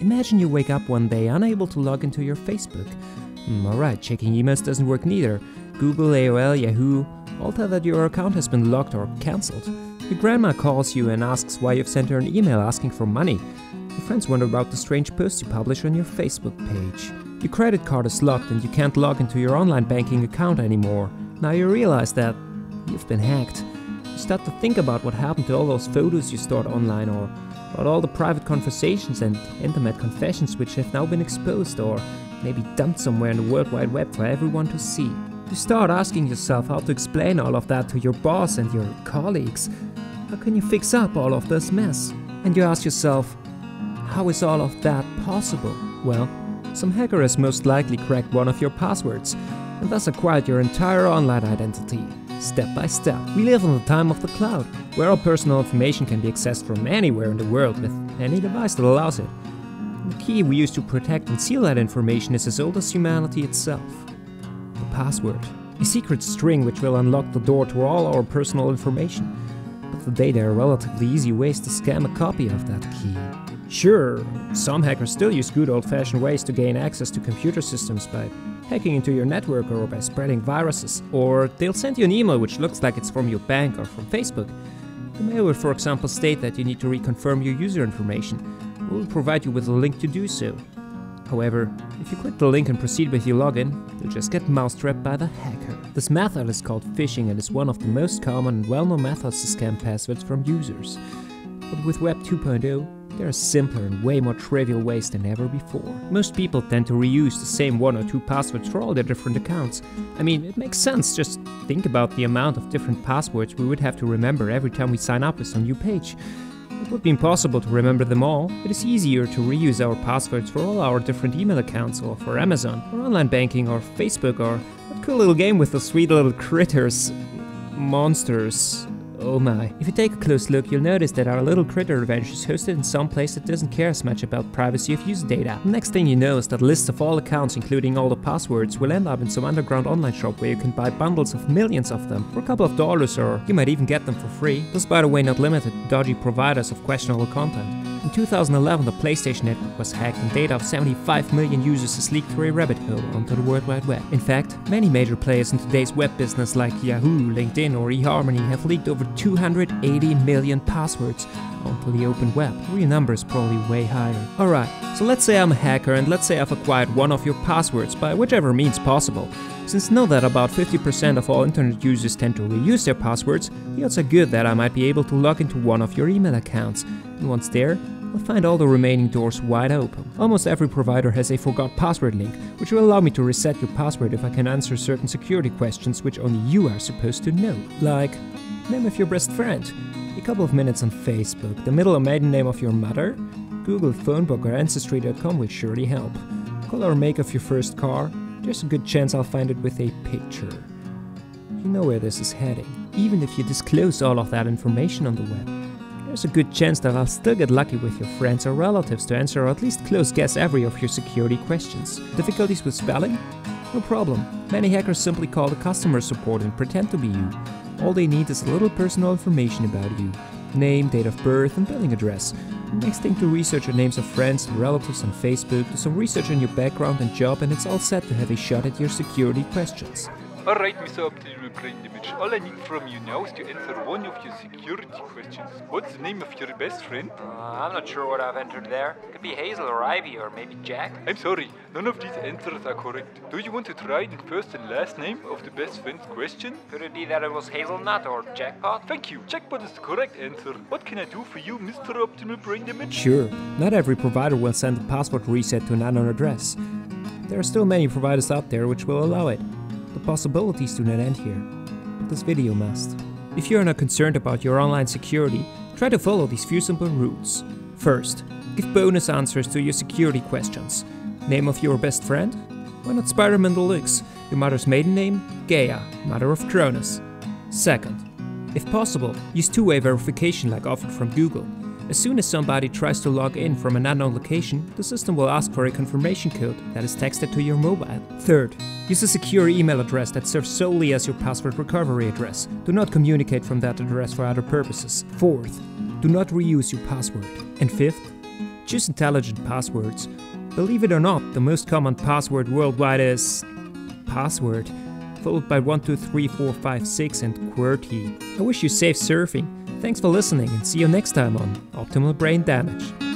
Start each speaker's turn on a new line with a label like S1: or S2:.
S1: Imagine you wake up one day unable to log into your Facebook. Alright, checking emails doesn't work neither. Google, AOL, Yahoo, all tell that your account has been locked or cancelled. Your grandma calls you and asks why you've sent her an email asking for money. Your friends wonder about the strange posts you publish on your Facebook page. Your credit card is locked and you can't log into your online banking account anymore. Now you realize that you've been hacked. You start to think about what happened to all those photos you stored online, or about all the private conversations and intimate confessions which have now been exposed or maybe dumped somewhere in the World Wide Web for everyone to see. You start asking yourself how to explain all of that to your boss and your colleagues. How can you fix up all of this mess? And you ask yourself, how is all of that possible? Well, some hacker has most likely cracked one of your passwords and thus acquired your entire online identity, step by step. We live in the time of the cloud, where all personal information can be accessed from anywhere in the world with any device that allows it. The key we use to protect and seal that information is as old as humanity itself. The password. A secret string which will unlock the door to all our personal information. But today there are relatively easy ways to scam a copy of that key. Sure, some hackers still use good old-fashioned ways to gain access to computer systems by hacking into your network or by spreading viruses. Or they'll send you an email which looks like it's from your bank or from Facebook. The mail will, for example, state that you need to reconfirm your user information. We'll provide you with a link to do so. However, if you click the link and proceed with your login, you'll just get mousetrapped by the hacker. This method is called phishing and is one of the most common and well-known methods to scam passwords from users. But with Web 2.0, there are simpler and way more trivial ways than ever before. Most people tend to reuse the same one or two passwords for all their different accounts. I mean, it makes sense, just think about the amount of different passwords we would have to remember every time we sign up with some new page. It would be impossible to remember them all. It is easier to reuse our passwords for all our different email accounts, or for Amazon, or online banking, or Facebook, or that cool little game with the sweet little critters. Monsters. Oh my. If you take a close look, you'll notice that our little critter adventure is hosted in some place that doesn't care as much about privacy of user data. The next thing you know is that lists of all accounts, including all the passwords, will end up in some underground online shop where you can buy bundles of millions of them for a couple of dollars, or you might even get them for free. This, by the way, not limited to dodgy providers of questionable content. In 2011, the PlayStation network was hacked and data of 75 million users is leaked through a rabbit hole onto the World Wide Web. In fact, many major players in today's web business like Yahoo, LinkedIn or eHarmony have leaked over 280 million passwords onto the open web. The real number is probably way higher. Alright, so let's say I'm a hacker and let's say I've acquired one of your passwords by whichever means possible. Since know that about 50% of all internet users tend to reuse their passwords, the odds are good that I might be able to log into one of your email accounts. And once there, I'll find all the remaining doors wide open. Almost every provider has a forgot password link, which will allow me to reset your password if I can answer certain security questions which only you are supposed to know. Like, name of your best friend, a couple of minutes on Facebook, the middle or maiden name of your mother, Google phone book or Ancestry.com will surely help. Color or make of your first car, there's a good chance I'll find it with a picture. You know where this is heading. Even if you disclose all of that information on the web, there's a good chance that I'll still get lucky with your friends or relatives to answer or at least close guess every of your security questions. Difficulties with spelling? No problem. Many hackers simply call the customer support and pretend to be you. All they need is a little personal information about you. Name, date of birth and billing address. Next thing to research your names of friends and relatives on Facebook, do some research on your background and job, and it's all set to have a shot at your security questions.
S2: Alright, Mr. Optimal Brain Damage, all I need from you now is to answer one of your security questions. What's the name of your best friend?
S1: I'm not sure what I've entered there. Could be Hazel or Ivy or maybe Jack.
S2: I'm sorry, none of these answers are correct. Do you want to try the first and last name of the best friend's question?
S1: Could it be that it was Hazelnut or Jackpot?
S2: Thank you, Jackpot is the correct answer. What can I do for you, Mr. Optimal Brain Damage?
S1: Sure, not every provider will send a password reset to an unknown address. There are still many providers out there which will allow it. The possibilities do not end here, but this video must. If you are not concerned about your online security, try to follow these few simple rules. First, give bonus answers to your security questions. Name of your best friend? Why not Spider-Man Deluxe? Your mother's maiden name? Gaia, mother of Cronus. Second, if possible, use two-way verification like offered from Google. As soon as somebody tries to log in from an unknown location, the system will ask for a confirmation code that is texted to your mobile. Third, use a secure email address that serves solely as your password recovery address. Do not communicate from that address for other purposes. Fourth, do not reuse your password. And fifth, Choose intelligent passwords. Believe it or not, the most common password worldwide is password, followed by 1, 2, 3, 4, 5, 6 and QWERTY. I wish you safe surfing. Thanks for listening and see you next time on Optimal Brain Damage.